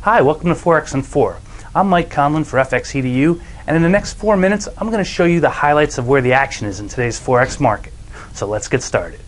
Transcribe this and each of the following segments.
Hi, welcome to Forex In Four. I'm Mike Conlon for FXEDU, and in the next 4 minutes, I'm going to show you the highlights of where the action is in today's Forex market. So let's get started.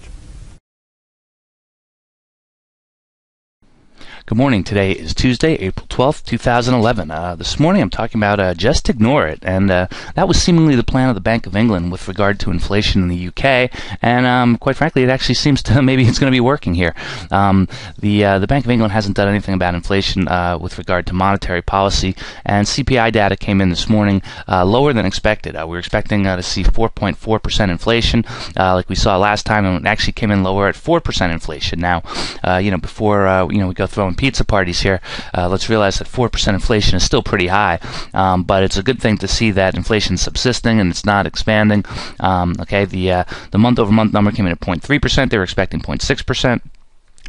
Good morning. Today is Tuesday, April 12th, 2011. This morning I'm talking about just ignore it, and that was seemingly the plan of the Bank of England with regard to inflation in the UK, and quite frankly it actually seems to maybe it's going to be working here. The Bank of England hasn't done anything about inflation with regard to monetary policy, and CPI data came in this morning lower than expected. We were expecting to see 4.4% inflation like we saw last time, and it actually came in lower at 4% inflation. Now, before we go throwing pizza parties here, let's realize that 4% inflation is still pretty high, but it's a good thing to see that inflation is subsisting and it's not expanding. The month-over-month number came in at 0.3%. They were expecting 0.6%.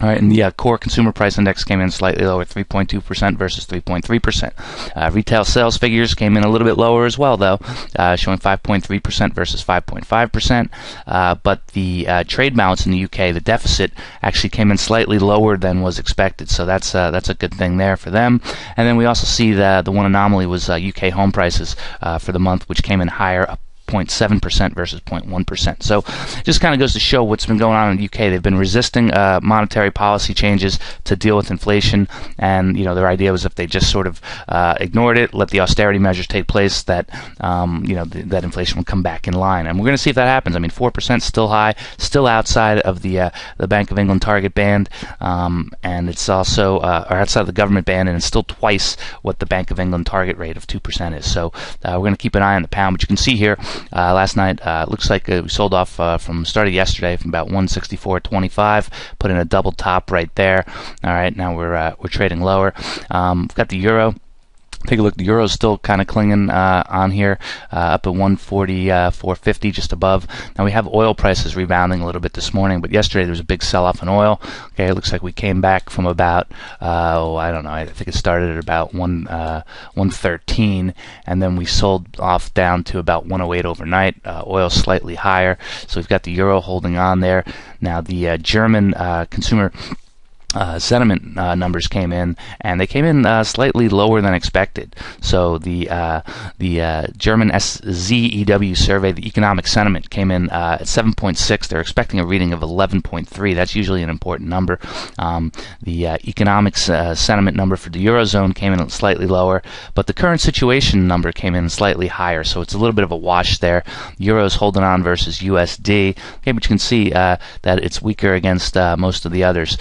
All right, and the core consumer price index came in slightly lower, 3.2% versus 3.3%. Retail sales figures came in a little bit lower as well, though, showing 5.3% versus 5.5%. But the trade balance in the UK, the deficit, actually came in slightly lower than was expected. So that's a good thing there for them. And then we also see the one anomaly was UK home prices for the month, which came in higher, up 0.7% versus 0.1%. So just kind of goes to show what's been going on in the UK. They've been resisting monetary policy changes to deal with inflation, and their idea was if they just sort of ignored it, let the austerity measures take place, that that inflation would come back in line. And we're going to see if that happens. I mean, 4% still high, still outside of the Bank of England target band, and it's also or outside of the government band, and it's still twice what the Bank of England target rate of 2% is. So we're going to keep an eye on the pound, but you can see here. Last night, looks like we sold off from started yesterday from about 164.25. Put in a double top right there. All right, now we're trading lower. We've got the euro. Take a look. The euro is still kind of clinging on here, up at 144.50, just above. Now we have oil prices rebounding a little bit this morning, but yesterday there was a big sell-off in oil. Okay, it looks like we came back from about I don't know. I think it started at about 113, and then we sold off down to about 108 overnight. Oil slightly higher, so we've got the euro holding on there. Now the German consumer sentiment numbers came in, and they came in slightly lower than expected. So the German SZEW survey, the economic sentiment, came in at 7.6. They're expecting a reading of 11.3. That's usually an important number. The economic sentiment number for the Eurozone came in slightly lower, but the current situation number came in slightly higher. So it's a little bit of a wash there. Euro's holding on versus USD. Okay, but you can see that it's weaker against most of the others.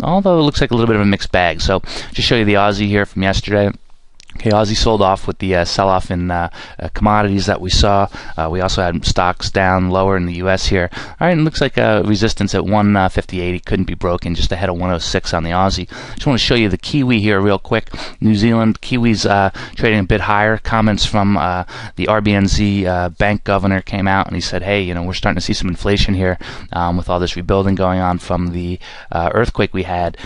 Although it looks like a little bit of a mixed bag. So just show you the Aussie here from yesterday. Okay, Aussie sold off with the sell-off in commodities that we saw. We also had stocks down lower in the U.S. here. All right, and it looks like resistance at 158. Couldn't be broken, just ahead of 106 on the Aussie. Just want to show you the Kiwi here real quick. New Zealand, Kiwi's trading a bit higher. Comments from the RBNZ bank governor came out, and he said, hey, we're starting to see some inflation here with all this rebuilding going on from the earthquake we had.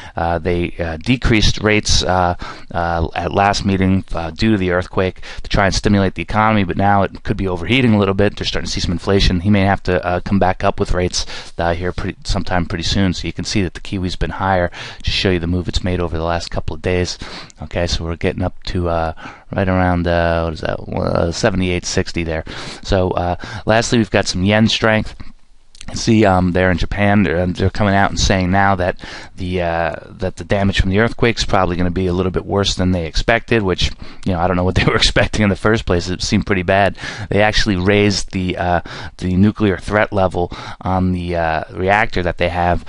They decreased rates at last meeting due to the earthquake to try and stimulate the economy, but now it could be overheating a little bit. They're starting to see some inflation. He may have to come back up with rates here sometime pretty soon. So you can see that the Kiwi's been higher. Just show you the move it's made over the last couple of days. Okay, so we're getting up to right around 78.60 there. So lastly, we've got some yen strength. See there in Japan, they're coming out and saying now that the damage from the earthquake is probably going to be a little bit worse than they expected, which I don't know what they were expecting in the first place. It seemed pretty bad. They actually raised the nuclear threat level on the reactor that they have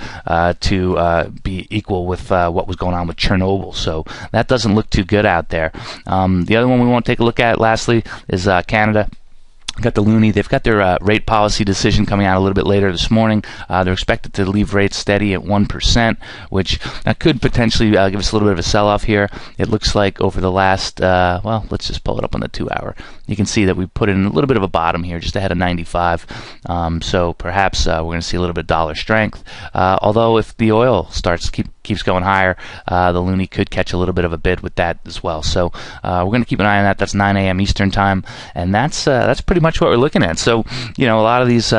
to be equal with what was going on with Chernobyl. So that doesn't look too good out there. The other one we want to take a look at lastly is Canada. Got the loonie. They've got their rate policy decision coming out a little bit later this morning. They're expected to leave rates steady at 1%, which could potentially give us a little bit of a sell-off here. It looks like over the last, let's just pull it up on the 2-hour. You can see that we put in a little bit of a bottom here, just ahead of 95. So perhaps we're going to see a little bit of dollar strength. Although if the oil keeps going higher, the loonie could catch a little bit of a bid with that as well. So we're going to keep an eye on that. That's 9 a.m. Eastern time, and that's pretty much what we're looking at. So a lot of these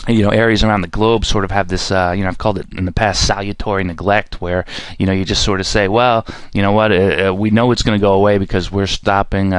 areas around the globe sort of have this, I've called it in the past salutary neglect, where, you just sort of say, well, you know what, we know it's going to go away because we're stopping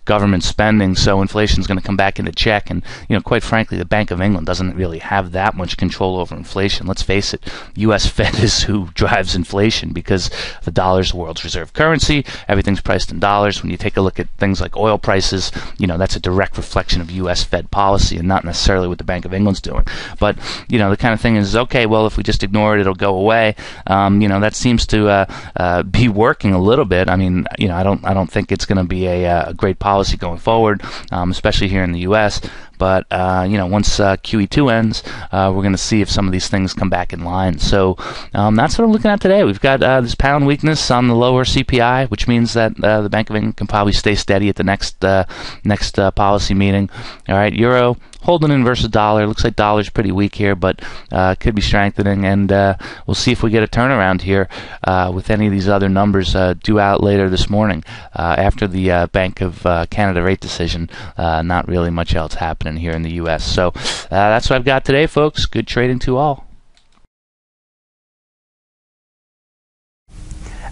government spending, so inflation is going to come back into check. And, quite frankly, the Bank of England doesn't really have that much control over inflation. Let's face it, U.S. Fed is who drives inflation because the dollar is the world's reserve currency. Everything's priced in dollars. When you take a look at things like oil prices, that's a direct reflection of U.S. Fed policy and not necessarily what the Bank of England's doing. But the kind of thing is, okay, well, if we just ignore it, it'll go away. That seems to be working a little bit. I mean, I don't think it's going to be a great policy going forward, especially here in the U.S. But once QE2 ends, we're going to see if some of these things come back in line. So that's what I'm looking at today. We've got this pound weakness on the lower CPI, which means that the Bank of England can probably stay steady at the next policy meeting. All right, euro holding in versus dollar. Looks like dollar's pretty weak here, but could be strengthening, and we'll see if we get a turnaround here with any of these other numbers due out later this morning after the Bank of Canada rate decision. Not really much else happening here in the U.S. So that's what I've got today, folks. Good trading to all.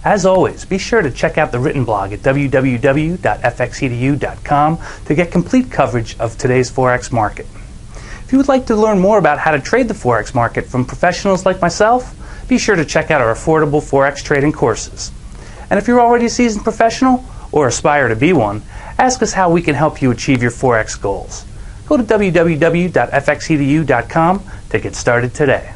As always, be sure to check out the written blog at www.fxedu.com to get complete coverage of today's Forex market. If you would like to learn more about how to trade the Forex market from professionals like myself, be sure to check out our affordable Forex trading courses. And if you're already a seasoned professional or aspire to be one, ask us how we can help you achieve your Forex goals. Go to www.fxedu.com to get started today.